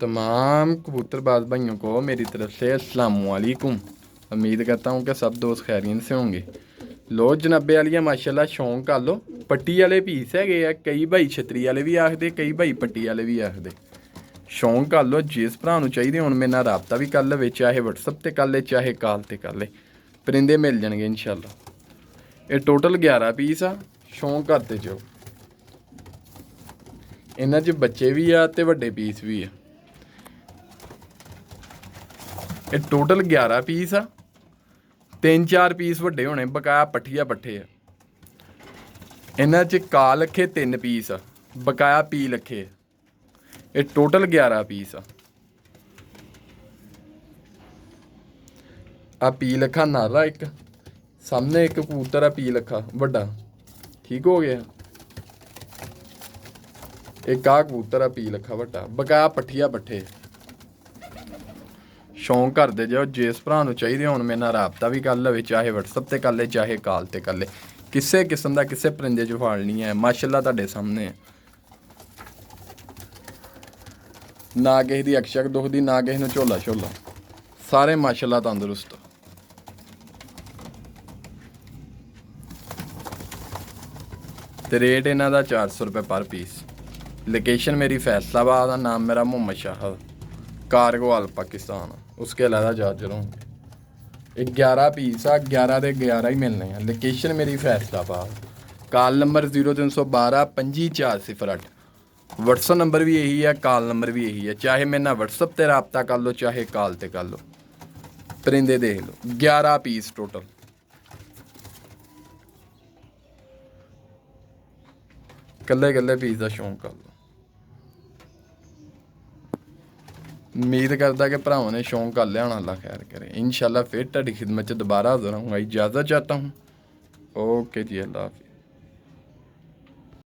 तमाम कबूतरबाज भाइयों को मेरी तरफ से अस्सलाम वालेकुम। उम्मीद करता हूँ कि सब दोस्त खैरियत से होंगे। लो जनाबे वालिया माशाल्लाह शौक कर लो। पट्टी वाले पीस है, कई भाई छतरी वाले भी आखते, कई भाई पट्टी वाले भी आखते। शौक कर लो, जिस भरा चाहिए हुण मेरे नाल राबता भी कर ले, चाहे वट्सअप ते कर ले चाहे कॉल ते कर ले, परिंदे मिल जाएंगे इंशाल्लाह। ये टोटल 11 पीस आ। शौक करते जाओ। इन्हां च बच्चे भी आ ते वड्डे पीस भी आ। ये टोटल 11 पीस आ। 3-4 पीस वड्डे होने, बकाया पट्ठिया पट्ठे आ। इन्हां च का लखे 3 पीस आ, बकाया पी लखे। ये टोटल 11 पीस आ पी लखा नारा एक सामने, एक कबूतर आ पी लखा वड्डा, ठीक हो गया। एक आ कबूतर आ पी लखा वड्डा, बकाया पट्ठिया पट्ठे। शौक करते जाओ, जिस भरा चाहिए हुण मेरे नाल राबता भी कर लवे, चाहे वट्सअप ते कर ले चाहे कॉल ते कर ले। किसी किस्म का किसी परिंदे च फाल नहीं है, माशाल्लाह तुहाडे सामने है। ना किसी दी अक्षक दुखदी, ना किसी नूं झोला झोला, सारे माशाल्लाह तंदुरुस्त। ते रेट इन्हां दा 400 रुपये पर पीस। लोकेशन मेरी फैसलाबाद आ, नाम मेरा मोहम्मद शाह, कारगोवाल पाकिस्तान। उसके अलावा चार्जर होंगे। 11 पीस आ, 11 के 11 ही मिलने हैं। लोकेशन मेरी Faisalabad. Call number 0312 25408। WhatsApp number भी यही है, कॉल नंबर भी यही है। चाहे मेरे नाल व्हाट्सअप ते रबता कर लो, चाहे कॉल ते कर लो। परिंदे देख लो, 11 पीस टोटल। कल्ले कल्ले पीस का शौक कर लो। उम्मीद करता कि भरावां ने शौक कर लिया होना। अल्लाह खैर करे। इंशाल्लाह फिर तुहाडी खिदमत च दोबारा हाज़र होऊंगा। इजाज़त चाहता हूँ। ओके जी, अल्लाह हाफिज़।